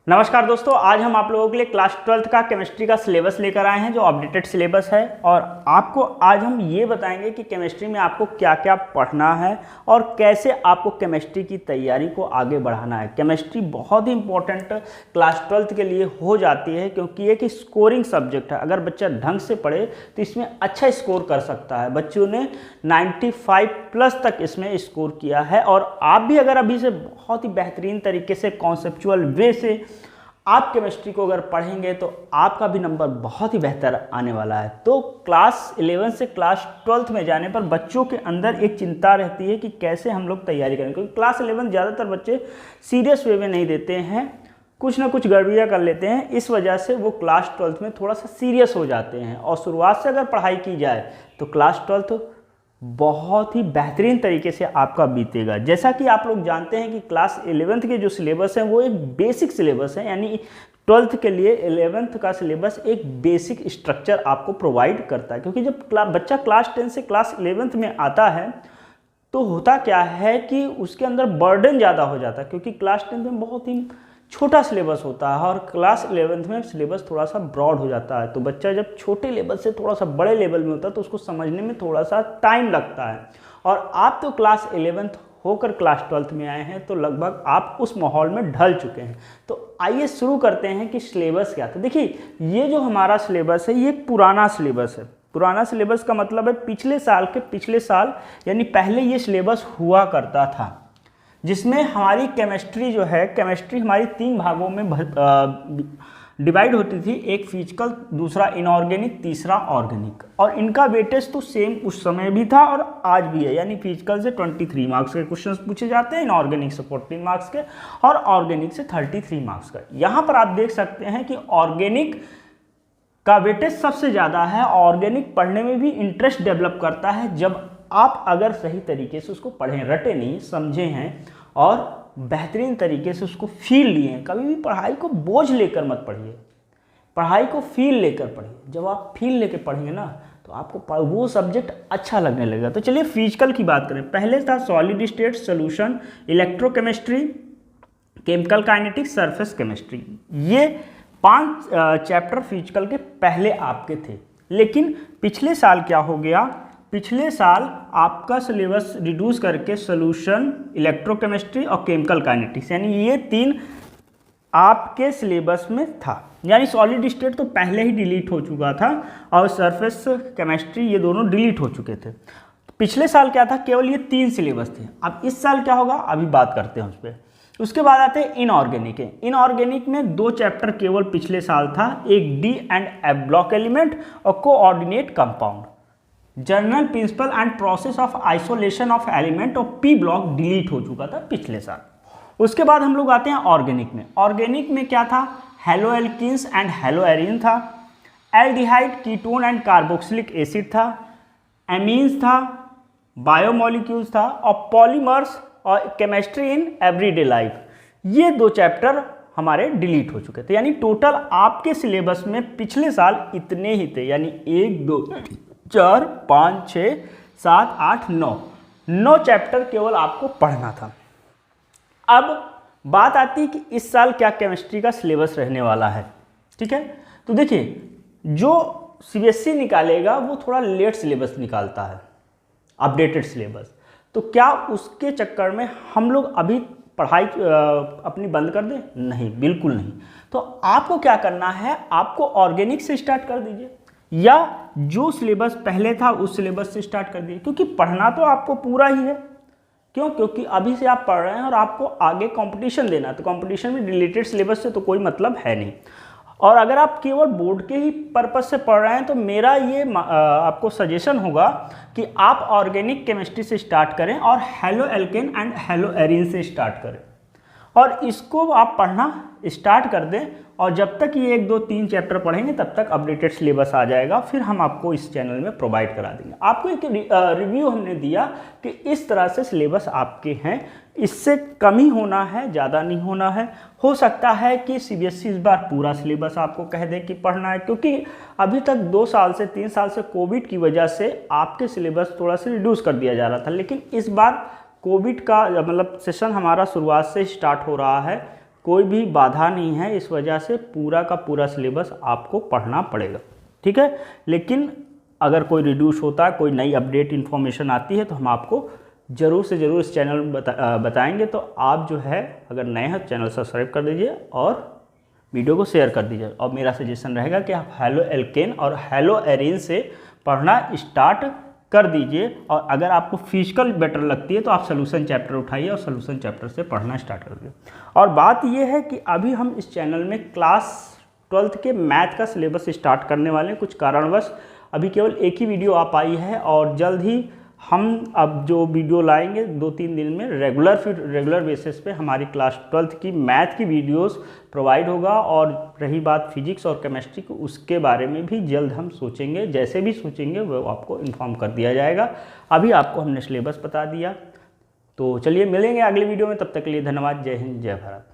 नमस्कार दोस्तों, आज हम आप लोगों के लिए क्लास 12th का केमिस्ट्री का सिलेबस लेकर आए हैं जो अपडेटेड सिलेबस है। और आपको आज हम ये बताएंगे कि केमिस्ट्री में आपको क्या क्या पढ़ना है और कैसे आपको केमिस्ट्री की तैयारी को आगे बढ़ाना है। केमिस्ट्री बहुत ही इंपॉर्टेंट क्लास 12th के लिए हो जाती है क्योंकि एक स्कोरिंग सब्जेक्ट है। अगर बच्चा ढंग से पढ़े तो इसमें अच्छा स्कोर कर सकता है। बच्चों ने 95+ तक इसमें स्कोर किया है और आप भी अगर अभी से बहुत ही बेहतरीन तरीके से कॉन्सेप्चुअल वे से आप केमिस्ट्री को अगर पढ़ेंगे तो आपका भी नंबर बहुत ही बेहतर आने वाला है। तो क्लास 11 से क्लास 12th में जाने पर बच्चों के अंदर एक चिंता रहती है कि कैसे हम लोग तैयारी करें, क्योंकि क्लास 11 ज़्यादातर बच्चे सीरियस वे में नहीं देते हैं, कुछ ना कुछ गड़बड़ियाँ कर लेते हैं। इस वजह से वो क्लास 12th में थोड़ा सा सीरियस हो जाते हैं। और शुरुआत से अगर पढ़ाई की जाए तो क्लास 12th बहुत ही बेहतरीन तरीके से आपका बीतेगा। जैसा कि आप लोग जानते हैं कि क्लास 11th के जो सिलेबस हैं वो एक बेसिक सिलेबस है, यानी 12th के लिए 11th का सिलेबस एक बेसिक स्ट्रक्चर आपको प्रोवाइड करता है। क्योंकि जब बच्चा क्लास 10 से क्लास 11th में आता है तो होता क्या है कि उसके अंदर बर्डन ज़्यादा हो जाता है, क्योंकि क्लास 10 में बहुत ही छोटा सिलेबस होता है और क्लास 11th में सिलेबस थोड़ा सा ब्रॉड हो जाता है। तो बच्चा जब छोटे लेवल से थोड़ा सा बड़े लेवल में होता है तो उसको समझने में थोड़ा सा टाइम लगता है। और आप तो क्लास 11th होकर क्लास 12th में आए हैं तो लगभग आप उस माहौल में ढल चुके हैं। तो आइए शुरू करते हैं कि सिलेबस क्या था। देखिए, ये जो हमारा सिलेबस है ये पुराना सिलेबस है। पुराना सिलेबस का मतलब है पिछले साल यानी पहले ये सिलेबस हुआ करता था, जिसमें हमारी केमिस्ट्री जो है, केमिस्ट्री हमारी 3 भागों में डिवाइड होती थी। एक फिजिकल, दूसरा इनऑर्गेनिक, तीसरा ऑर्गेनिक। और इनका वेटेज तो सेम उस समय भी था और आज भी है, यानी फिजिकल से 23 मार्क्स के क्वेश्चंस पूछे जाते हैं, इनऑर्गेनिक से 14 मार्क्स के और ऑर्गेनिक से 33 मार्क्स का। यहाँ पर आप देख सकते हैं कि ऑर्गेनिक का वेटेज सबसे ज़्यादा है। ऑर्गेनिक पढ़ने में भी इंटरेस्ट डेवलप करता है जब आप अगर सही तरीके से उसको पढ़ें, रटे नहीं, समझे हैं और बेहतरीन तरीके से उसको फील लिए हैं। कभी भी पढ़ाई को बोझ लेकर मत पढ़िए, पढ़ाई को फील लेकर पढ़िए। जब आप फील लेकर पढ़ेंगे ना तो आपको वो सब्जेक्ट अच्छा लगने लगेगा। तो चलिए फिजिकल की बात करें। पहले था solid state solution, electrochemistry, chemical kinetics, surface chemistry. ये 5 चैप्टर फिजिकल के पहले आपके थे। लेकिन पिछले साल क्या हो गया, पिछले साल आपका सिलेबस रिड्यूस करके सॉल्यूशन, इलेक्ट्रोकेमिस्ट्री और केमिकल काइनेटिक्स, यानी ये 3 आपके सिलेबस में था। यानी सॉलिड स्टेट तो पहले ही डिलीट हो चुका था और सरफेस केमिस्ट्री ये दोनों डिलीट हो चुके थे। पिछले साल क्या था, केवल ये 3 सिलेबस थे। अब इस साल क्या होगा अभी बात करते हैं उस पर। उसके बाद आते हैं इनऑर्गेनिक है। इनऑर्गेनिक में 2 चैप्टर केवल पिछले साल था, एक D and F block element और coordinate compound. General principle and process of isolation of element और पी ब्लॉक डिलीट हो चुका था पिछले साल। उसके बाद हम लोग आते हैं ऑर्गेनिक में। ऑर्गेनिक में क्या था, haloalkanes and haloarenes था, aldehyde, ketone and carboxylic acid था, एमीन्स था, बायोमोलिक्यूल्स था और पॉलीमर्स और केमिस्ट्री इन एवरीडे लाइफ। ये 2 चैप्टर हमारे डिलीट हो चुके थे। यानी टोटल आपके सिलेबस में पिछले साल इतने ही थे, यानी 1 2 4 5 6 7 8 9 चैप्टर केवल आपको पढ़ना था। अब बात आती है कि इस साल क्या केमिस्ट्री का सिलेबस रहने वाला है। ठीक है, तो देखिए, जो सीबीएसई निकालेगा वो थोड़ा लेट सिलेबस निकालता है, अपडेटेड सिलेबस। तो क्या उसके चक्कर में हम लोग अभी पढ़ाई अपनी बंद कर दें? नहीं, बिल्कुल नहीं। तो आपको क्या करना है, आपको ऑर्गेनिक से स्टार्ट कर दीजिए या जो सिलेबस पहले था उस सिलेबस से स्टार्ट कर दीजिए, क्योंकि पढ़ना तो आपको पूरा ही है। क्यों? क्योंकि अभी से आप पढ़ रहे हैं और आपको आगे कंपटीशन देना है। तो कंपटीशन में रिलेटेड सिलेबस से तो कोई मतलब है नहीं। और अगर आप केवल बोर्ड के ही पर्पज से पढ़ रहे हैं तो मेरा ये आपको सजेशन होगा कि आप ऑर्गेनिक केमिस्ट्री से स्टार्ट करें और halo alkane and hello Erin से स्टार्ट करें और इसको आप पढ़ना स्टार्ट कर दें। और जब तक ये 1 2 3 चैप्टर पढ़ेंगे तब तक अपडेटेड सिलेबस आ जाएगा, फिर हम आपको इस चैनल में प्रोवाइड करा देंगे। आपको एक रिव्यू हमने दिया कि इस तरह से सिलेबस आपके हैं, इससे कम ही होना है, ज़्यादा नहीं होना है। हो सकता है कि सीबीएसई इस बार पूरा सिलेबस आपको कह दे कि पढ़ना है, क्योंकि अभी तक 2 साल से 3 साल से कोविड की वजह से आपके सिलेबस थोड़ा सा रिड्यूस कर दिया जा रहा था। लेकिन इस बार कोविड का मतलब सेशन हमारा शुरुआत से स्टार्ट हो रहा है, कोई भी बाधा नहीं है, इस वजह से पूरा का पूरा सिलेबस आपको पढ़ना पड़ेगा, ठीक है। लेकिन अगर कोई रिड्यूस होता है, कोई नई अपडेट इन्फॉर्मेशन आती है तो हम आपको ज़रूर से ज़रूर इस चैनल में बताएंगे। तो आप जो है अगर नए हैं चैनल सब्सक्राइब कर दीजिए और वीडियो को शेयर कर दीजिए। और मेरा सजेशन रहेगा कि आप हैलो एल्केन और हैलो एरीन से पढ़ना स्टार्ट कर दीजिए। और अगर आपको फिजिकल बेटर लगती है तो आप सोल्यूशन चैप्टर उठाइए और सोल्यूशन चैप्टर से पढ़ना स्टार्ट कर दीजिए। और बात यह है कि अभी हम इस चैनल में क्लास 12th के मैथ का सिलेबस स्टार्ट करने वाले हैं। कुछ कारणवश अभी केवल एक ही वीडियो आ पाई है और जल्द ही हम अब जो वीडियो लाएंगे 2-3 दिन में रेगुलर बेसिस पे हमारी क्लास 12th की मैथ की वीडियोस प्रोवाइड होगा। और रही बात फिजिक्स और केमिस्ट्री की, उसके बारे में भी जल्द हम सोचेंगे, जैसे भी सोचेंगे वो आपको इन्फॉर्म कर दिया जाएगा। अभी आपको हमने सिलेबस बता दिया। तो चलिए मिलेंगे अगले वीडियो में, तब तक के लिए धन्यवाद। जय हिंद, जय भारत।